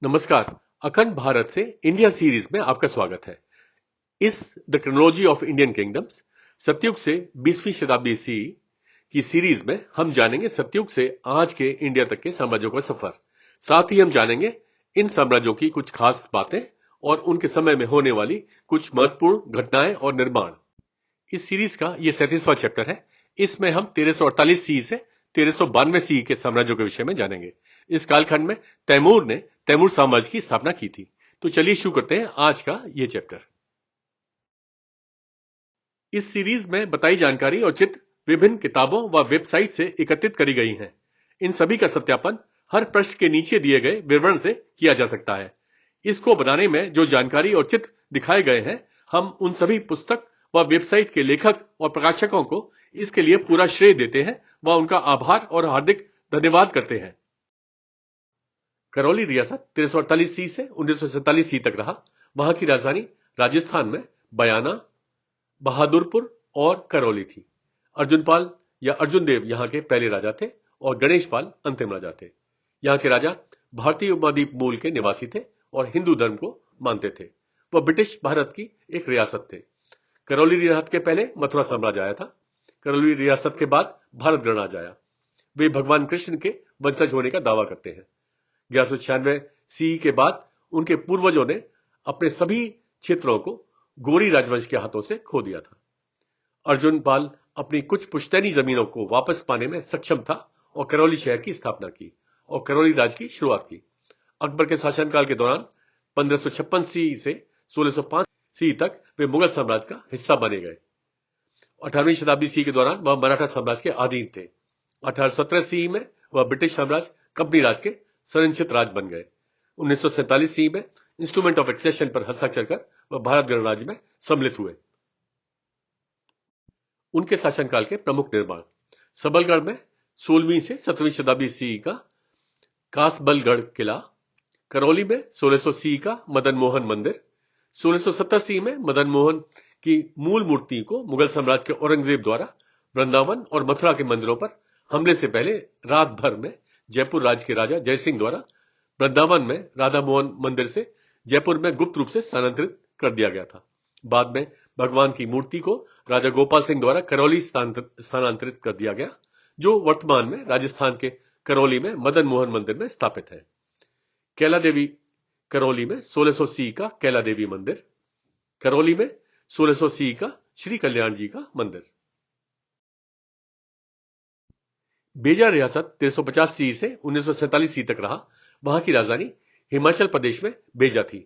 नमस्कार। अखंड भारत से इंडिया सीरीज में आपका स्वागत है। इस the chronology of Indian kingdoms सतयुग से 20वीं शताब्दी सी की सीरीज में हम जानेंगे सतयुग से आज के इंडिया तक के साम्राज्यों का सफर। साथ ही हम जानेंगे इन साम्राज्यों की कुछ खास बातें और उनके समय में होने वाली कुछ महत्वपूर्ण घटनाएं और निर्माण। इस सीरीज का यह 37वां चैप्टर है। इसमें हम 1348 सी से 1392 सी के साम्राज्यों के विषय में जानेंगे। इस कालखंड में तैमूर ने तैमूर साम्राज्य की स्थापना की थी। तो चलिए शुरू करते हैं आज का यह चैप्टर। इस सीरीज में बताई जानकारी और चित्र विभिन्न किताबों व वेबसाइट से एकत्रित करी गई हैं। इन सभी का सत्यापन हर पृष्ठ के नीचे दिए गए विवरण से किया जा सकता है। इसको बनाने में जो जानकारी और चित्र दिखाए गए हैं, हम उन सभी पुस्तक व वेबसाइट के लेखक और प्रकाशकों को इसके लिए पूरा श्रेय देते हैं व उनका आभार और हार्दिक धन्यवाद करते हैं। करौली रियासत 1348 सी से 1947 सी तक रहा। वहां की राजधानी राजस्थान में बयाना, बहादुरपुर और करौली थी। अर्जुनपाल या अर्जुन देव यहां के पहले राजा थे और गणेशपाल अंतिम राजा थे। यहां के राजा भारतीय उपमहाद्वीप मूल के निवासी थे और हिंदू धर्म को मानते थे। वह ब्रिटिश भारत की एक रियासत थे। करौली रियासत के पहले मथुरा साम्राज्य आया था। करौली रियासत के बाद भारत गणराज्य आया। वे भगवान कृष्ण के वंशज होने का दावा करते हैं। 1196 सी के बाद उनके पूर्वजों ने अपने सभी क्षेत्रों को गोरी राजवंश के हाथों से खो दिया था। अर्जुनपाल अपनी कुछ पुश्तैनी जमीनों को वापस पाने में सक्षम था और करौली शहर की स्थापना की और करौली राज की शुरुआत की। अकबर के शासनकाल के दौरान 1556 सी से 1605 सी तक वे मुगल साम्राज्य का हिस्सा बने गए। 18वीं शताब्दी सी के दौरान वह मराठा साम्राज्य के अधीन थे। 1817 सी में वह ब्रिटिश साम्राज्य कंपनी राज के संरक्षित राज बन गए। 1947 सी में इंस्ट्रूमेंट ऑफ एक्सेशन पर हस्ताक्षर कर वह भारत गणराज्य में सम्मिलित हुए। उनके शासनकाल के प्रमुख निर्माण: सबलगढ़ में 16वीं से 17वीं शताब्दी सी का कासबलगढ़ किला, करौली में 1600 सी का मदन मोहन मंदिर, 1670 सी में मदन मोहन की मूल मूर्ति को मुगल साम्राज्य के औरंगजेब द्वारा वृंदावन और मथुरा के मंदिरों पर हमले से पहले रात भर में जयपुर राज्य के राजा जयसिंह द्वारा वृंदावन में राधा मोहन मंदिर से जयपुर में गुप्त रूप से स्थानांतरित कर दिया गया था। बाद में भगवान की मूर्ति को राजा गोपाल सिंह द्वारा करौली स्थानांतरित कर दिया गया, जो वर्तमान में राजस्थान के करौली में मदन मोहन मंदिर में स्थापित है। कैला देवी करौली में 1600 सी का कैला देवी मंदिर, करौली में 1600 सी का श्री कल्याण जी का मंदिर। बेजा रियासत 1350 सी से 1947 सी तक रहा। वहां की राजधानी हिमाचल प्रदेश में बेजा थी।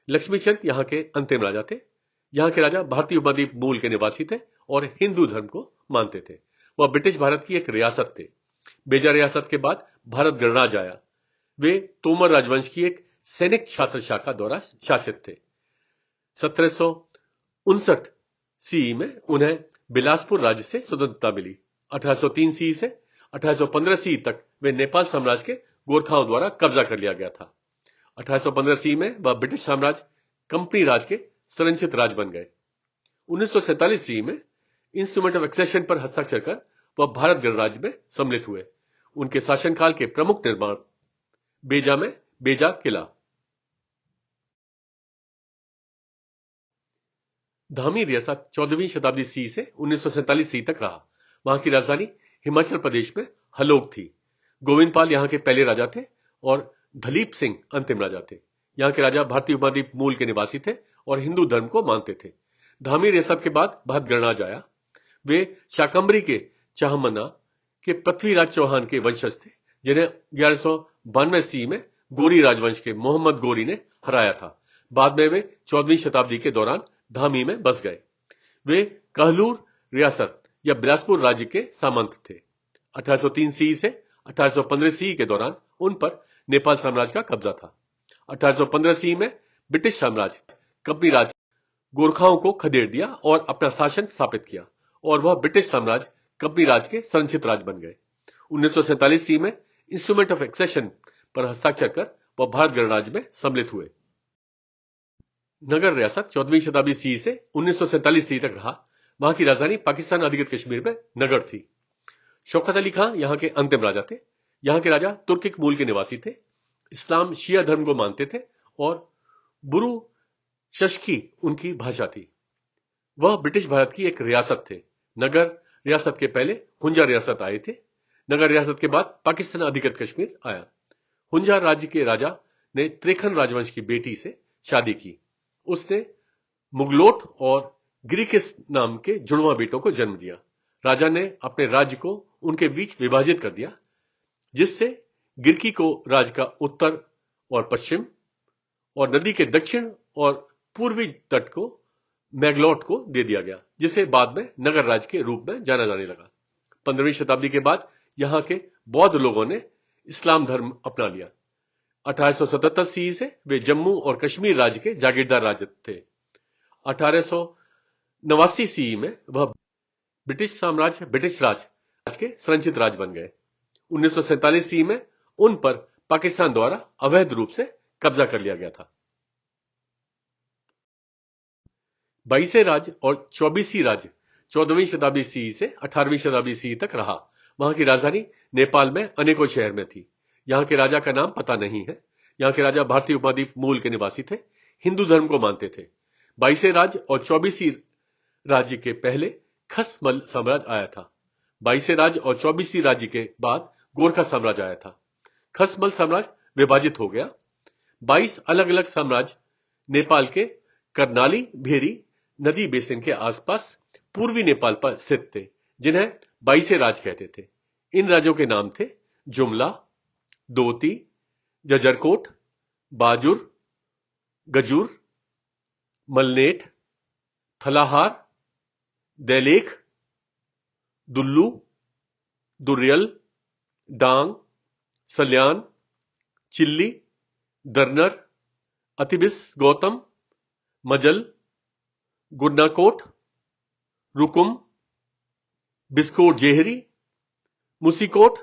लक्ष्मीचंद यहां के अंतिम राजा थे। यहां के राजा भारतीय उपमहाद्वीप मूल के निवासी थे और हिंदू धर्म को मानते थे। वह ब्रिटिश भारत की एक रियासत थे। बेजा रियासत के बाद भारत गणराज्य आया। वे तोमर राजवंश की एक सैनिक छात्र शाखा द्वारा शासित थे। 1759 सी में उन्हें बिलासपुर राज्य से स्वतंत्रता मिली। 1803 सी से 1815 सी तक वे नेपाल साम्राज्य के गोरखाओं द्वारा कब्जा कर लिया गया था। 1815 सी में वह ब्रिटिश साम्राज्य कंपनी राज के संरक्षित राज बन गए। 1947 सी में इंस्ट्रूमेंट ऑफ एक्सेशन पर हस्ताक्षर कर वह भारत गणराज्य में सम्मिलित हुए। उनके शासनकाल के प्रमुख निर्माण: बेजा में बेजा किला। धामी रियासत 14वीं शताब्दी सी से 1947 सी तक रहा। वहां की राजधानी हिमाचल प्रदेश में हलोग थी। गोविंदपाल यहां के पहले राजा थे और दलीप सिंह अंतिम राजा थे। यहां के राजा भारतीय उपमहाद्वीप मूल के निवासी थे और हिंदू धर्म को मानते थे। धामी रियासत के बाद भारत गणराज्य आया। वे शाकंभरी के चाहमना के पृथ्वीराज चौहान के वंशज थे, जिन्हें 1192 सी में गोरी राजवंश के मोहम्मद गोरी ने हराया था। बाद में वे 14वीं शताब्दी के दौरान धामी में बस गए। वे कहलूर रियासत या बिलासपुर राज्य के सामंत थे। 1803 सी से 1815 सी के दौरान उन पर नेपाल साम्राज्य का कब्जा था। 1815 सी में ब्रिटिश साम्राज्य कंपनी राज गोरखाओं को खदेड़ दिया और अपना शासन स्थापित किया और वह ब्रिटिश साम्राज्य कंपनी राज के संरक्षित राज बन गए। 1947 सी में इंस्ट्रूमेंट ऑफ एक्सेशन पर हस्ताक्षर कर वह भारत गणराज्य में सम्मिलित हुए। नगर रियासत 14वीं शताब्दी सी से 1947 सी तक रहा। वहां की राजधानी पाकिस्तान अधिकृत कश्मीर में नगर थी। शौकत अली खां यहां के अंतिम राजा थे। यहां के राजा तुर्किक मूल के निवासी थे। इस्लाम शिया धर्म को मानते थे और बुरु शशकी उनकी भाषा थी। वह ब्रिटिश भारत की एक रियासत थे। नगर रियासत के पहले हुंजा रियासत आए थे। नगर रियासत के बाद पाकिस्तान अधिकृत कश्मीर आया। हुंजा राज्य के राजा ने त्रेखन राजवंश की बेटी से शादी की। उसने मुगलोट और ग्रीकिस नाम के जुड़वां बेटों को जन्म दिया। राजा ने अपने राज्य को उनके बीच विभाजित कर दिया, जिससे गिरकी को राज्य का उत्तर और पश्चिम और नदी के दक्षिण और पूर्वी तट को मैगलॉट को दे दिया गया, जिसे बाद में नगर राज्य के रूप में जाना जाने लगा। 15वीं शताब्दी के बाद यहां के बौद्ध लोगों ने इस्लाम धर्म अपना लिया। 1877 सी से वे जम्मू और कश्मीर राज्य के जागीरदार राजा थे। 1889 सी में वह ब्रिटिश राज के संरचित राज्य बन गए। 1947 सी में उन पर पाकिस्तान द्वारा अवैध रूप से कब्जा कर लिया गया था। 22 राज्य और 24 राज्य 14वीं शताब्दी सी से 18वीं शताब्दी सी तक रहा। वहां की राजधानी नेपाल में अनेकों शहर में थी। यहां के राजा का नाम पता नहीं है। यहां के राजा भारतीय उपद्वीप मूल के निवासी थे, हिंदू धर्म को मानते थे। 22 राज्य और 24 राज्य के पहले खसमल साम्राज्य आया था। 22 राज्य और 24 राज्य के बाद गोरखा साम्राज्य आया था। खसमल साम्राज्य विभाजित हो गया। 22 अलग अलग साम्राज्य नेपाल के करनाली भेरी नदी बेसिन के आसपास पूर्वी नेपाल पर स्थित थे, जिन्हें 22 राज्य कहते थे। इन राज्यों के नाम थे जुमला, दोती, जजरकोट, बाजुर, गजुर, मलनेट, थलाहार, दैलेख, दुल्लू, दुर्यल, डांग, सल्यान, चिल्ली, दरनर, अतिबिस गौतम, मजल, गुडनाकोट, रुकुम, बिस्कोट जेहरी, मुसीकोट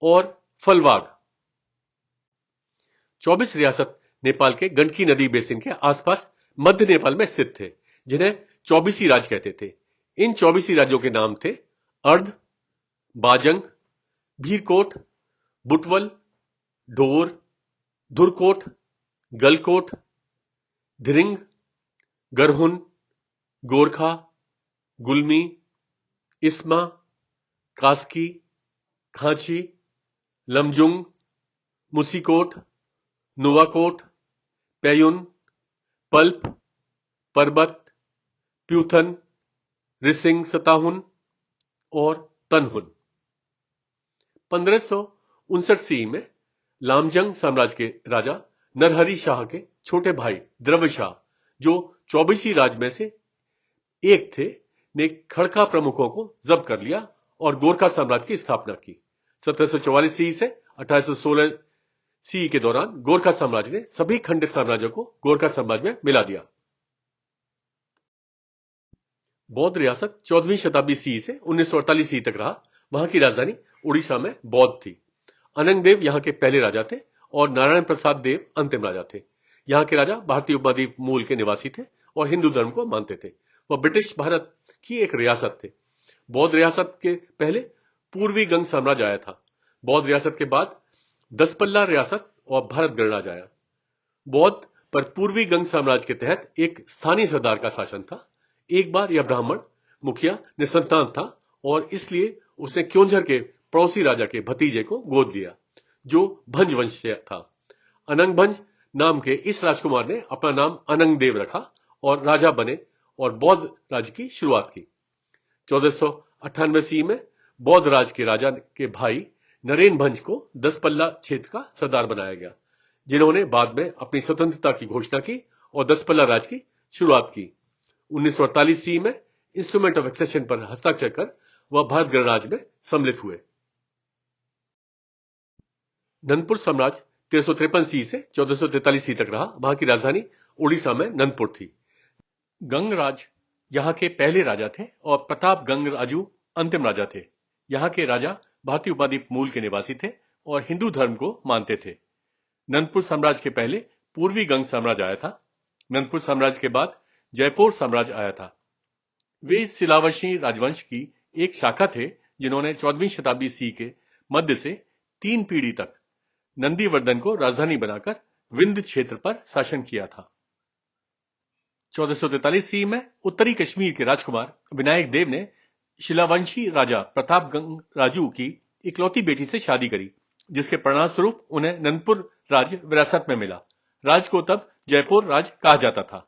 और फलवाग। 24 रियासत नेपाल के गंडकी नदी बेसिन के आसपास मध्य नेपाल में स्थित थे, जिन्हें 24 राज्य कहते थे। इन 24 राज्यों के नाम थे अर्ध, बाजंग, भीरकोट, बुटवल, ढोर, धुरकोट, गलकोट, धिरिंग, गरहुन, गोरखा, गुल्मी, इस्मा, कास्की, खांची, लमजुंग, मुसीकोट, नुवाकोट, पैयुन, पल्प, परबत, प्यूथन, रिसिंग सताहुन और तनहुन। 1559 सी में लामजंग साम्राज्य के राजा नरहरि शाह के छोटे भाई द्रव्य शाह, जो 24 राज्य में से एक थे, ने खड़का प्रमुखों को जब्त कर लिया और गोरखा साम्राज्य की स्थापना की। 1744 सी से 1816 सी के दौरान गोरखा साम्राज्य ने सभी खंडित साम्राज्यों को गोरखा साम्राज्य में मिला दिया। बौद्ध रियासत 14वीं शताब्दी सी से 1948 सी तक रहा। वहां की राजधानी उड़ीसा में बौद्ध थी। अनंग देव यहां के पहले राजा थे और नारायण प्रसाद देव अंतिम राजा थे। यहां के राजा भारतीय उपद्वीप मूल के निवासी थे और हिंदू धर्म को मानते थे। वह ब्रिटिश भारत की एक रियासत थे। बौद्ध रियासत के पहले पूर्वी गंग साम्राज्य आया था। बौद्ध रियासत के बाद दसपल्ला रियासत और भारत गणराज्य आया। बौद्ध पर पूर्वी गंग साम्राज्य के तहत एक स्थानीय सरदार का शासन था। एक बार यह ब्राह्मण मुखिया निसंतान था और इसलिए उसने क्योंझर के पड़ोसी राजा के भतीजे को गोद लिया, जो भंज वंश से था। अनंग भंज नाम के इस राजकुमार ने अपना नाम अनंग देव रखा और राजा बने और बौद्ध राज्य की शुरुआत की। 1498 सी में बौद्ध राज के राजा के भाई नरेन भंज को दसपल्ला क्षेत्र का सरदार बनाया गया, जिन्होंने बाद में अपनी स्वतंत्रता की घोषणा की और दसपल्ला राज की शुरुआत की। 1948 सी में इंस्ट्रूमेंट ऑफ एक्सेशन पर हस्ताक्षर कर वह भारत गणराज्य में सम्मिलित हुए। नंदपुर साम्राज्य 1353 सी से 1443 सी तक रहा। वहां की राजधानी उड़ीसा में नंदपुर थी। गंगराज यहां के पहले राजा थे और प्रताप गंगराजू अंतिम राजा थे। यहां के राजा भारतीय उपद्वीप मूल के निवासी थे और हिंदू धर्म को मानते थे। नंदपुर साम्राज्य के पहले पूर्वी गंग साम्राज्य आया था। नंदपुर साम्राज्य के बाद जयपुर साम्राज्य आया था। वे सिलावशी राजवंश की एक शाखा थे, जिन्होंने 14वीं शताब्दी सी के मध्य से 3 पीढ़ी तक नंदीवर्धन को राजधानी बनाकर विंध्य क्षेत्र पर शासन किया था। 1443 ईस्वी में उत्तरी कश्मीर के राजकुमार विनायक देव ने शिलावंशी राजा प्रताप गंग राजू की इकलौती बेटी से शादी करी, जिसके परिणाम स्वरूप उन्हें नंदपुर राज्य विरासत में मिला। राज्य को तब जयपुर राज्य कहा जाता था।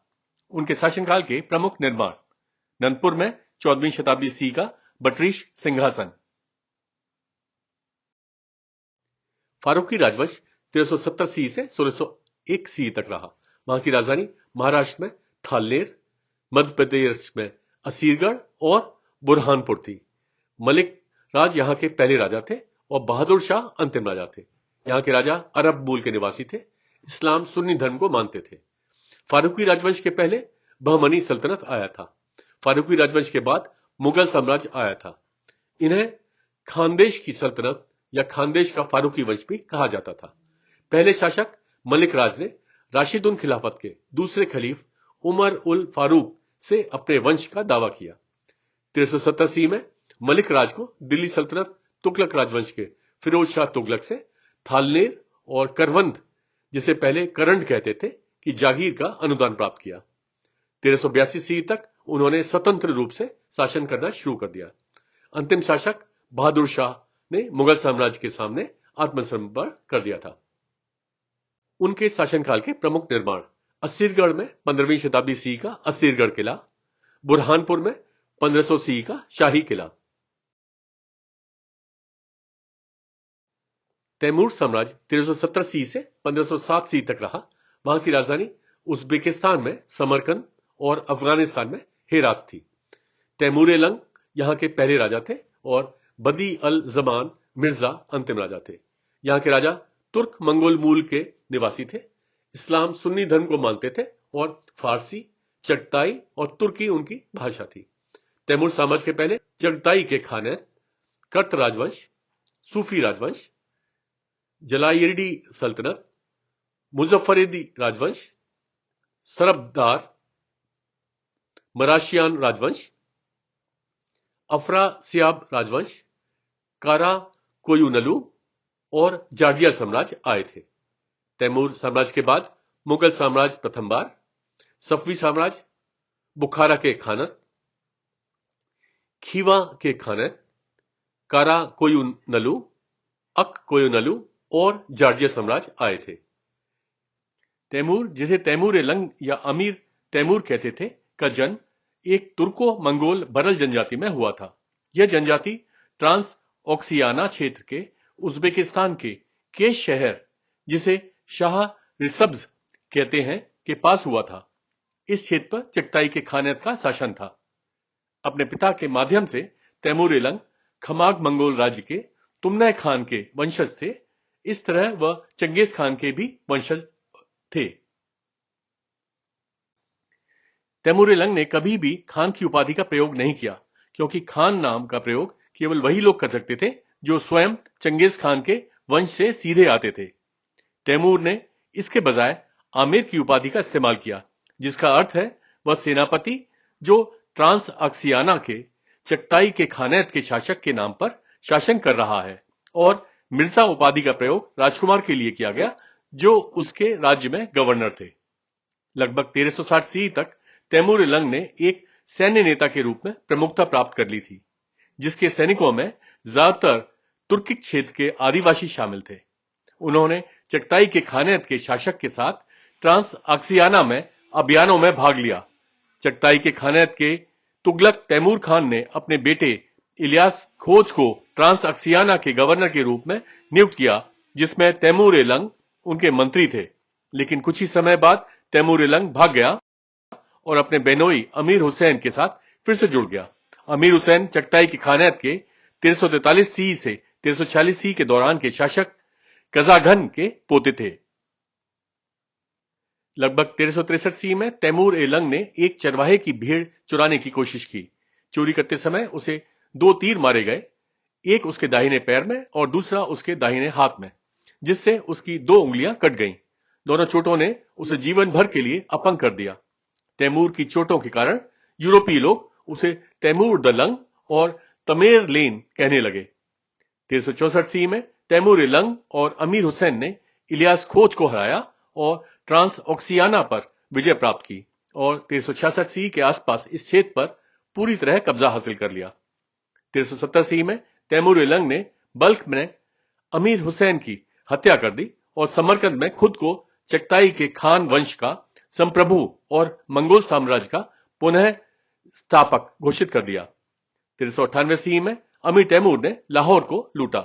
उनके शासनकाल के प्रमुख निर्माण: नंदपुर में 14वीं शताब्दी ईस्वी का बटरीश सिंहासन। फारूकी राजवंश 1370 ईस्वी से 1601 ईस्वी तक रहा। वहां की राजधानी महाराष्ट्र में थालनेर, मध्य प्रदेश में असीरगढ़ और बुरहानपुर थी। मलिक राज यहाँ के पहले राजा थे और बहादुर शाह अंतिम राजा थे। यहाँ के राजा अरब मूल के निवासी थे, इस्लाम सुन्नी धर्म को मानते थे। फारूकी राजवंश के पहले बहमनी सल्तनत आया था। फारूकी राजवंश के बाद मुगल साम्राज्य आया था। इन्हें खानदेश की सल्तनत या खानदेश का फारूकी वंश भी कहा जाता था। पहले शासक मलिक राज ने राशिदुन खिलाफत के दूसरे खलीफ उमर उल फारूक से अपने वंश का दावा किया। 1370 ईस्वी में मलिक राज को दिल्ली सल्तनत तुगलक राजवंश के फिरोज शाह तुगलक से थालनेर और करवंद, जिसे पहले करंड कहते थे, की जागीर का अनुदान प्राप्त किया। 1382 ईस्वी तक उन्होंने स्वतंत्र रूप से शासन करना शुरू कर दिया। अंतिम शासक बहादुर शाह ने मुगल साम्राज्य के सामने आत्मसमर्पण कर दिया था। उनके शासनकाल के प्रमुख निर्माण: असीरगढ़ में 15वीं शताब्दी ईस्वी का असीरगढ़ किला, बुरहानपुर में 1500 ईस्वी का शाही किला। तैमूर साम्राज्य 1370 ईस्वी से 1507 ईस्वी तक रहा। वहां की राजधानी उज्बेकिस्तान में समरकंद और अफगानिस्तान में हेरात थी। तैमूर लंग यहां के पहले राजा थे और बदी अल जमान मिर्जा अंतिम राजा थे। यहां के राजा तुर्क मंगोल मूल के निवासी थे, इस्लाम सुन्नी धर्म को मानते थे और फारसी, चगताई और तुर्की उनकी भाषा थी। तैमूर साम्राज्य के पहले चगताई के खानेत, कर्त राजवंश, सूफी राजवंश, जलायिरडी सल्तनत, मुजफ्फरेदी राजवंश, सरबदार, मराशियान राजवंश, अफरासियाब राजवंश, कारा कोयुनलू और जॉर्जिया साम्राज्य आए थे। तैमूर साम्राज्य के बाद मुगल साम्राज्य प्रथम बार, सफवी साम्राज्य, बुखारा के खानत, खीवा के खानत, कारा कोयुनलू, अक कोयुनलू और जॉर्जिया साम्राज्य आए थे। तैमूर, जिसे तैमूर लंग या अमीर तैमूर कहते थे, का जन्म एक तुर्को मंगोल बरल जनजाति में हुआ था। यह जनजाति ट्रांस ऑक्सियाना क्षेत्र के उज्बेकिस्तान के केश शहर, जिसे शाह रिसब्ज कहते हैं, के पास हुआ था। इस क्षेत्र पर चगताई के खानेत का शासन था। अपने पिता के माध्यम से तैमूर लंग खमाग मंगोल राज्य के तुमनय खान के वंशज थे। इस तरह वह चंगेज खान के भी वंशज थे। तैमूर लंग ने कभी भी खान की उपाधि का प्रयोग नहीं किया, क्योंकि खान नाम का प्रयोग केवल वही लोग कर सकते थे जो स्वयं चंगेज खान के वंश से सीधे आते थे। तैमूर ने इसके बजाय आमिर की उपाधि का इस्तेमाल किया, जिसका अर्थ है वह सेनापति जो ट्रांस आक्सियाना के चगताई के खानेत के शासक के नाम पर शासन कर रहा है, और मिर्जा उपाधि का प्रयोग राजकुमार के लिए किया गया जो उसके राज्य में गवर्नर थे। लगभग 1360 ईस्वी तक तैमूर लंग ने एक सैन्य नेता के रूप में प्रमुखता प्राप्त कर ली थी, जिसके सैनिकों में ज्यादातर तुर्किक क्षेत्र के आदिवासी शामिल थे। उन्होंने चगताई के खानेत के शासक के साथ ट्रांस आक्सियाना में अभियानों में भाग लिया। चगताई के खानेत के तुगलक तैमूर खान ने अपने बेटे इलियास खोज को ट्रांस आक्सियाना के गवर्नर के रूप में नियुक्त किया, जिसमें तैमूर लंग उनके मंत्री थे। लेकिन कुछ ही समय बाद तैमूर लंग भाग गया और अपने बेनोई अमीर हुसैन के साथ फिर से जुड़ गया। अमीर हुसैन चगताई की खानेत के 1343 ईस्वी से 1346 ईस्वी के दौरान के शासक कजागन के पोते थे। लगभग 1363 ईस्वी में तैमूर लंग ने एक चरवाहे की भेड़ चुराने की कोशिश की। चोरी करते समय उसे 2 तीर मारे गए, एक उसके दाहिने पैर में और दूसरा उसके दाहिने हाथ में, जिससे उसकी 2 उंगलियां कट गईं। दोनों चोटों ने उसे जीवन भर के लिए अपंग कर दिया। तैमूर की चोटों के कारण यूरोपीय लोग उसे तैमूर द लंग और तमेर लेन कहने लगे। 1364 ईस्वी में तैमूर इलंग और अमीर हुसैन ने इलियास खोज को हराया और ट्रांस ऑक्सियाना पर विजय प्राप्त की और 1366 सी के आसपास इस क्षेत्र पर पूरी तरह कब्जा हासिल कर लिया। 1370 सी में तैमूर इलंग ने बल्ख में अमीर हुसैन की हत्या कर दी और समरकंद में खुद को चगताई के खान वंश का संप्रभु और मंगोल साम्राज्य का पुनः स्थापक घोषित कर दिया। 1398 सी में अमीर तैमूर ने लाहौर को लूटा।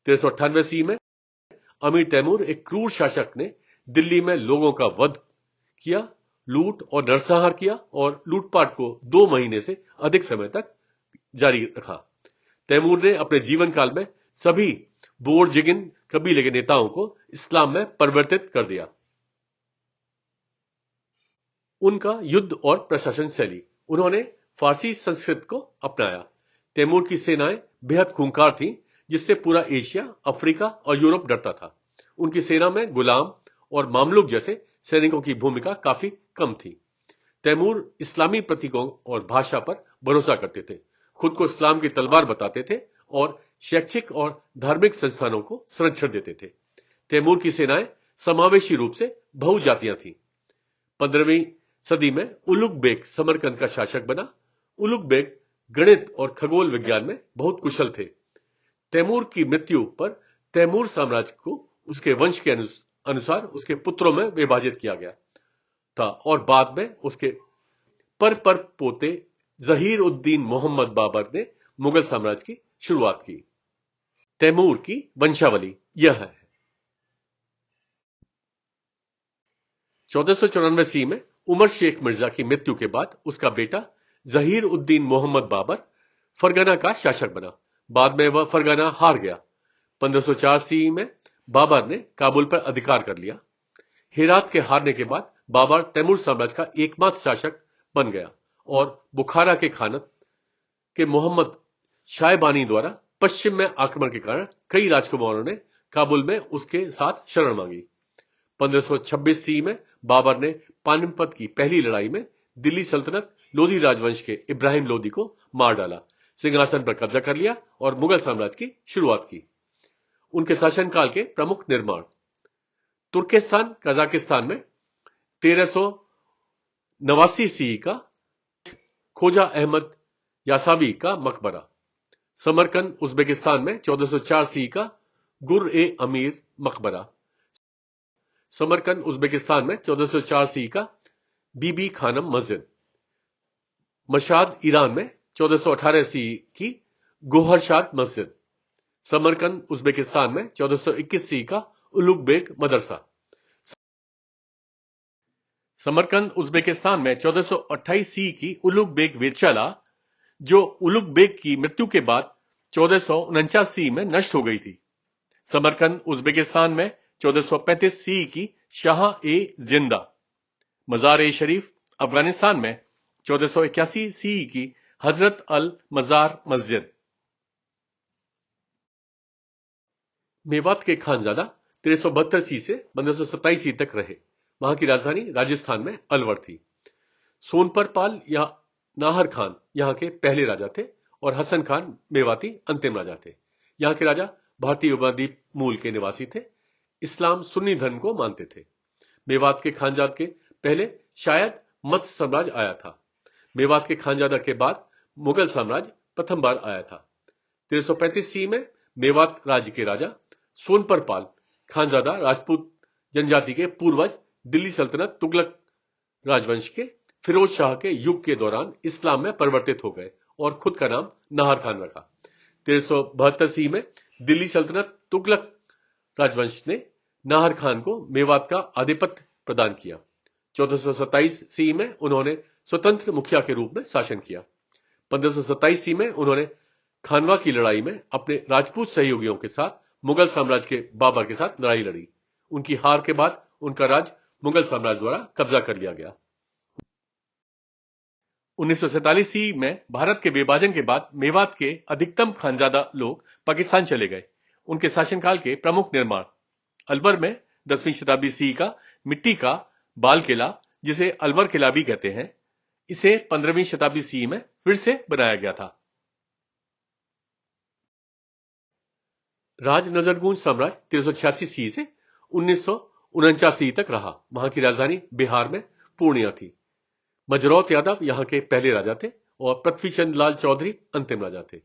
1398 सी में अमीर तैमूर एक क्रूर शासक ने दिल्ली में लोगों का वध किया, लूट और नरसंहार किया और लूटपाट को 2 महीने से अधिक समय तक जारी रखा। तैमूर ने अपने जीवन काल में सभी बोरजिगिन कबीले के नेताओं को इस्लाम में परिवर्तित कर दिया। उनका युद्ध और प्रशासन शैली, उन्होंने फारसी संस्कृत को अपनाया। तैमूर की सेनाएं बेहद खूंखार थीं, जिससे पूरा एशिया, अफ्रीका और यूरोप डरता था। उनकी सेना में गुलाम और मामलुक जैसे सैनिकों की भूमिका काफी कम थी। तैमूर इस्लामी प्रतीकों और भाषा पर भरोसा करते थे, खुद को इस्लाम की तलवार बताते थे और शैक्षिक और धार्मिक संस्थानों को संरक्षण देते थे। तैमूर की सेनाएं समावेशी रूप से बहुजातीय थीं। 15वीं सदी में उलुग बेग समरकंद का शासक बना। उलुग बेग गणित और खगोल विज्ञान में बहुत कुशल थे। तैमूर की मृत्यु पर तैमूर साम्राज्य को उसके वंश के अनुसार उसके पुत्रों में विभाजित किया गया था और बाद में उसके पर पोते जहीर उद्दीन मोहम्मद बाबर ने मुगल साम्राज्य की शुरुआत की। तैमूर की वंशावली यह है। 1494 सी में उमर शेख मिर्जा की मृत्यु के बाद उसका बेटा जहीर उद्दीन मोहम्मद बाबर फरगना का शासक बना। बाद में वह फरगना हार गया। 1504 सी में बाबर ने काबुल पर अधिकार कर लिया। हेरात के हारने के बाद बाबर तैमूर साम्राज्य का एकमात्र शासक बन गया और बुखारा के खानत के मोहम्मद शायबानी द्वारा पश्चिम में आक्रमण के कारण कई राजकुमारों ने काबुल में उसके साथ शरण मांगी। 1526 सी में बाबर ने पानीपत की पहली लड़ाई में दिल्ली सल्तनत लोधी राजवंश के इब्राहिम लोधी को मार डाला, सिंहासन पर कब्जा कर लिया और मुगल साम्राज्य की शुरुआत की। उनके शासनकाल के प्रमुख निर्माण, तुर्किस्तान कजाकिस्तान में 1389 सी का खोजा अहमद यासावी का मकबरा, समरकंद उज्बेकिस्तान में 1404 सी का गुर ए अमीर मकबरा, समरकंद उज्बेकिस्तान में 1404 सी का बीबी खानम मस्जिद, मशाद ईरान में 1418 सी की गोहरशाद मस्जिद, समरकंद उज्बेकिस्तान में 1421 सी का उलुग बेग मदरसा, समरकंद उज्बेकिस्तान में 1428 सी की उलुग बेग वेधशाला, जो उलुग बेग की मृत्यु के बाद 1449 सी में नष्ट हो गई थी। समरकंद उज्बेकिस्तान में 1435 सी की शाह ए जिंदा, मजार ए शरीफ अफगानिस्तान में 1481 सी की हजरत अल मजार मस्जिद। मेवात के खानजादा 1372 सी से 1527 सी तक रहे। वहां की राजधानी राजस्थान में अलवर थी। सोनपरपाल या नाहर खान यहां के पहले राजा थे और हसन खान मेवाती अंतिम राजा थे। यहां के राजा भारतीय उपद्वीप मूल के निवासी थे। इस्लाम सुन्नी धर्म को मानते थे। मेवात के खानजाद के पहले शायद मत्स्य साम्राज्य आया था। मेवात के खानजादा के बाद मुगल साम्राज्य प्रथम बार आया था। 1335 सी में मेवात राज्य के राजा सोनपरपाल खानजादा राजपूत जनजाति के पूर्वज दिल्ली सल्तनत तुगलक राजवंश के फिरोज शाह के युग के दौरान इस्लाम में परिवर्तित हो गए और खुद का नाम नाहर खान रखा। 1372 सी में दिल्ली सल्तनत तुगलक राजवंश ने नाहर खान को मेवात का आधिपत्य प्रदान किया। 1427 सी में उन्होंने स्वतंत्र मुखिया के रूप में शासन किया। 1527 सी में उन्होंने खानवा की लड़ाई में अपने राजपूत सहयोगियों के साथ मुगल साम्राज्य के बाबर के साथ लड़ाई लड़ी। उनकी हार के बाद उनका राज मुगल साम्राज्य द्वारा कब्जा कर लिया गया। 1947 सी में भारत के विभाजन के बाद मेवात के अधिकतम खानजादा लोग पाकिस्तान चले गए। उनके शासनकाल के प्रमुख निर्माण, अलवर में 10वीं शताब्दी सी का मिट्टी का बाल किला, जिसे अलवर किला भी कहते हैं, इसे 15वीं शताब्दी सी में फिर से बनाया गया था। राज नजरगूंज साम्राज्य 1386 सी से 1949 तक रहा। वहां की राजधानी बिहार में पूर्णिया थी। मजरौत यादव यहां के पहले राजा थे और पृथ्वीचंद लाल चौधरी अंतिम राजा थे।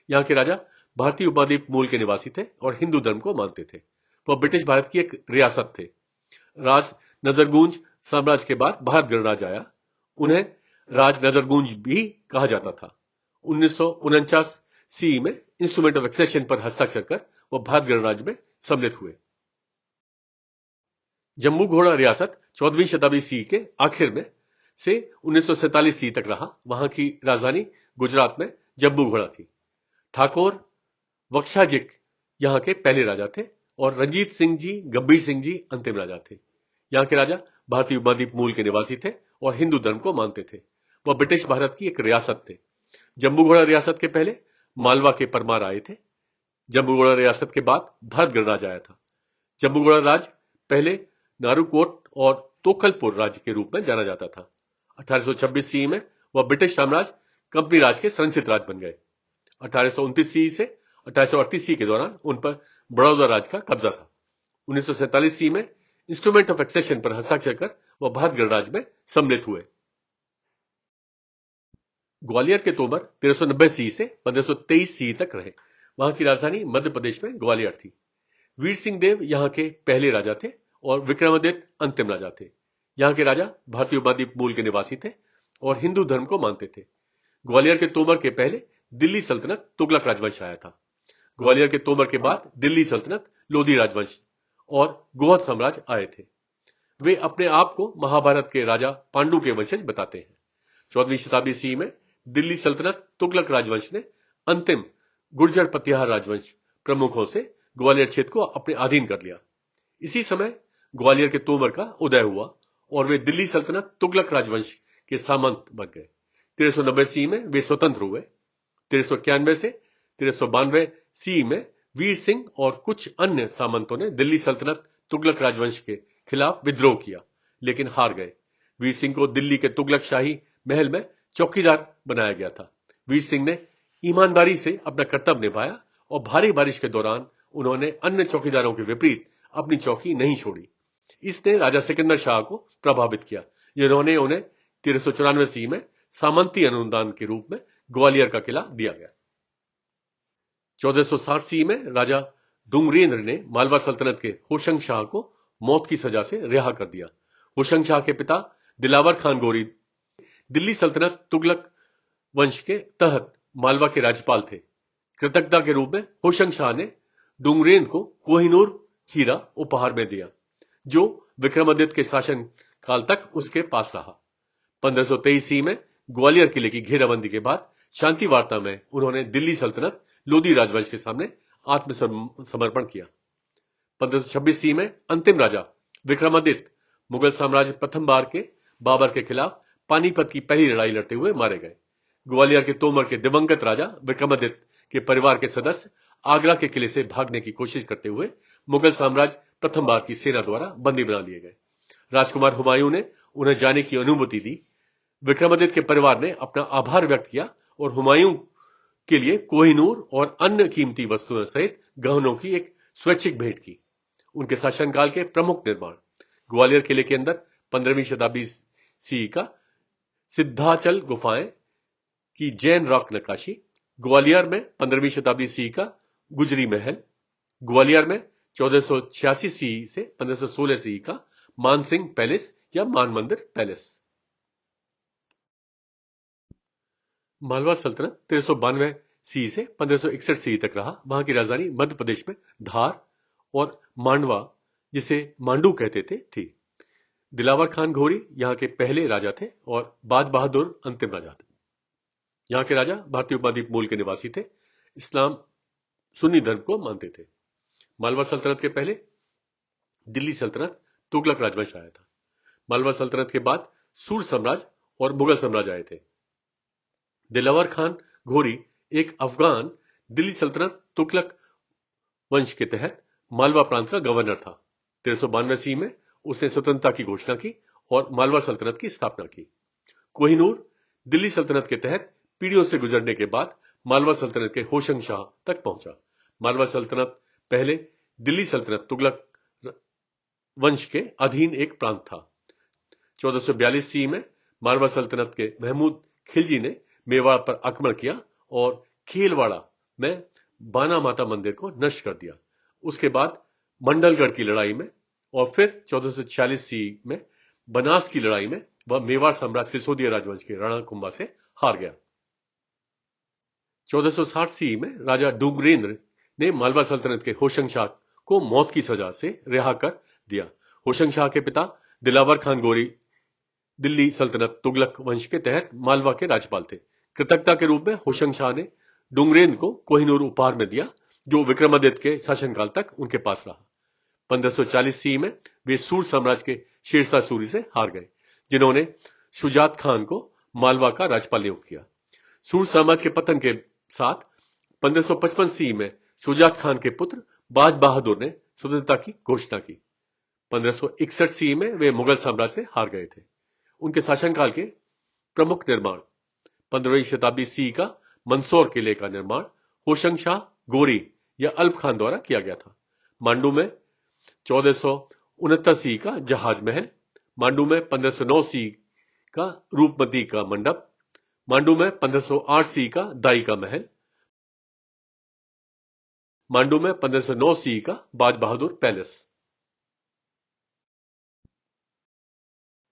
यहां के राजा भारतीय उपमहाद्वीप मूल के निवासी थे और हिंदू धर्म को मानते थे। वह ब्रिटिश भारत की एक रियासत थे। राज नजरगूंज साम्राज्य के बाद भारत गणराज्य आया। उन्हें राज नजरगूंज भी कहा जाता था। 1949 सी में इंस्ट्रूमेंट ऑफ एक्सेशन पर हस्ताक्षर कर वह भारत गणराज्य में सम्मिलित हुए। जम्मू घोड़ा रियासत 14वीं शताब्दी सी के आखिर में से 1947 सी तक रहा। वहां की राजधानी गुजरात में जम्मू घोड़ा थी। ठाकुर बख्शाजिक यहां के पहले राजा थे और रंजीत सिंह जी गंभीर सिंह जी अंतिम राजा थे। यहां के राजा भारतीय उपमहाद्वीप मूल के निवासी थे और हिंदू धर्म को मानते थे। वह ब्रिटिश भारत की एक रियासत थे। जम्मू घोड़ा रियासत के पहले मालवा के परमार आए थे। जम्मू घोड़ा रियासत के बाद भारत गणराज्य आया था। जम्मू घोड़ा राज पहले नारूकोट और तोकलपुर राज्य के रूप में जाना जाता था। 1826 सी में वह ब्रिटिश साम्राज्य कंपनी राज के संरक्षित राज्य बन गए। 1829 सी से 1838 सी के दौरान उन पर बड़ौदा राज का कब्जा था। 1947 सी में इंस्ट्रूमेंट ऑफ एक्सेशन पर हस्ताक्षर कर वह भारत गणराज्य में सम्मिलित हुए। ग्वालियर के तोमर 1390 सी से 1523 सी तक रहे। वहां की राजधानी मध्य प्रदेश में ग्वालियर थी। वीर सिंह देव यहां के पहले राजा थे और विक्रमादित्य अंतिम राजा थे। यहां के राजा भारतीय उपमहाद्वीप मूल के निवासी थे और हिंदू धर्म को मानते थे। ग्वालियर के तोमर के पहले दिल्ली सल्तनत तुगलक राजवंश आया था। ग्वालियर के तोमर के बाद दिल्ली सल्तनत लोधी राजवंश और गोहद साम्राज्य आए थे। वे अपने आप को महाभारत के राजा पांडु के वंशज बताते हैं। 14वीं शताब्दी सी में दिल्ली सल्तनत तुगलक राजवंश ने अंतिम गुर्जर पतिहार राजवंश प्रमुखों से ग्वालियर क्षेत्र को अपने अधीन कर लिया। इसी समय ग्वालियर के तोमर का उदय हुआ और वे दिल्ली सल्तनत तुगलक राजवंश के सामंत बन गए। 1390 सी में वे स्वतंत्र हुए। 1391 से 1392 सी में वीर सिंह और कुछ अन्य सामंतों ने दिल्ली सल्तनत तुगलक राजवंश के खिलाफ विद्रोह किया, लेकिन हार गए। वीर सिंह को दिल्ली के तुगलक शाही महल में चौकीदार बनाया गया था। वीर सिंह ने ईमानदारी से अपना कर्तव्य निभाया और भारी बारिश के दौरान उन्होंने अन्य चौकीदारों के विपरीत अपनी चौकी नहीं छोड़ी। इसने राजा सिकंदर शाह को प्रभावित किया, जिन्होंने उन्हें 1394 सी में सामंती अनुदान के रूप में ग्वालियर का किला दिया गया। 1460 सी में राजा डुंगरेंद्र ने मालवा सल्तनत के होशंग शाह को मौत की सजा से रिहा कर दिया। होशंग शाह के पिता दिलावर खान गोरी दिल्ली सल्तनत तुगलक वंश के तहत मालवा के राज्यपाल थे। कृतज्ञता के रूप में होशंग शाह ने डुंगरेंद्र को कोहिनूर हीरा उपहार में दिया, जो विक्रमादित्य के शासन काल तक उसके पास रहा। 1523 सी में ग्वालियर किले की घेराबंदी के बाद शांति वार्ता में उन्होंने दिल्ली सल्तनत लोधी राजवंश के सामने आत्मसमर्पण किया। 1526 सी में अंतिम राजा विक्रमादित्य मुगल साम्राज्य प्रथम बार के बाबर के खिलाफ पानीपत की पहली लड़ाई लड़ते हुए मारे गए। ग्वालियर के तोमर के दिवंगत राजा विक्रमादित्य के परिवार के सदस्य आगरा के किले से भागने की कोशिश करते हुए मुगल साम्राज्य प्रथम बार की सेना द्वारा बंदी बना लिए गए। राजकुमार हुमायूं ने उन्हें जाने की अनुमति दी। विक्रमादित्य के परिवार ने अपना आभार व्यक्त किया और हुमायूं के लिए कोहिनूर और अन्य कीमती वस्तुओं सहित गहनों की एक स्वैच्छिक भेंट की। उनके शासनकाल के प्रमुख निर्माण ग्वालियर किले के अंदर 15वीं शताब्दी सी का सिद्धाचल गुफाएं की जैन रॉक नक्काशी, ग्वालियर में 15वीं शताब्दी सी का गुजरी महल, ग्वालियर में 1486 सी से 1516 सी का मानसिंह पैलेस या मान मंदिर पैलेस। मालवा सल्तनत 1392 सी से 1561 सी तक रहा। वहां की राजधानी मध्य प्रदेश में धार और मांडवा, जिसे मांडू कहते थे, थी। दिलावर खान घोरी यहां के पहले राजा थे और बाज बहादुर अंतिम राजा थे। यहां के राजा भारतीय उपमहाद्वीप मूल के निवासी थे। इस्लाम सुन्नी धर्म को मानते थे। मालवा सल्तनत के पहले दिल्ली सल्तनत तुगलक राजवंश आया था। मालवा सल्तनत के बाद सूर साम्राज्य और मुगल साम्राज्य आए थे। दिलावर खान घोरी एक अफगान दिल्ली सल्तनत तुगलक वंश के तहत मालवा प्रांत का गवर्नर था। 1392 सी में उसने स्वतंत्रता की घोषणा की और मालवा सल्तनत की स्थापना की। कोहिनूर दिल्ली सल्तनत के तहत पीढ़ियों से गुजरने के बाद मालवा सल्तनत के होशंग शाह तक पहुंचा। मालवा सल्तनत पहले दिल्ली सल्तनत तुगलक वंश के अधीन एक प्रांत था। 1442 ईस्वी में मारवा सल्तनत के महमूद खिलजी ने मेवाड़ पर आक्रमण किया और खेलवाड़ा में बाना माता मंदिर को नष्ट कर दिया। उसके बाद मंडलगढ़ की लड़ाई में और फिर 1446 ईस्वी में बनास की लड़ाई में वह मेवाड़ सम्राट सिसोदिया राजवंश के राणा कुंभा से हार गया। 1460 ईस्वी में राजा डुंगरेंद्र ने मालवा सल्तनत के होशंग शाह को मौत की सजा से रिहा कर दिया। होशंग शाह के पिता दिलावर खान गोरी दिल्ली सल्तनत तुगलक वंश के तहत मालवा के राज्यपाल थे। कृतज्ञता के रूप में होशंग शाह ने डुंगरेंद्र को कोहिनूर उपहार में दिया, जो विक्रमादित्य के शासनकाल तक उनके पास रहा। 1540 ईस्वी में वे सूर साम्राज्य के शेरशाह सूरी से हार गए, जिन्होंने शुजात खान को मालवा का राज्यपाल नियुक्त किया। सूर साम्राज्य के पतन के साथ 1555 ईस्वी में शुजात खान के पुत्र बाज बहादुर ने स्वतंत्रता की घोषणा की। 1561 ईस्वी में वे मुगल साम्राज्य से हार गए थे। उनके शासनकाल के प्रमुख निर्माण 15वीं शताब्दी ईस्वी का मंदसौर किले का निर्माण होशंग शाह गोरी या अल्प खान द्वारा किया गया था। मांडू में 1469 ईस्वी का जहाज महल, मांडू में 1509 ईस्वी का रूपमती का मंडप, मांडू में 1508 ईस्वी का दाई का महल, मांडू में 1509 ईस्वी का बाज बहादुर पैलेस।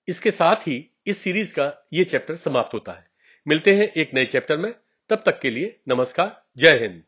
इसके साथ ही इस सीरीज का यह चैप्टर समाप्त होता है। मिलते हैं एक नए चैप्टर में। तब तक के लिए नमस्कार, जय हिंद।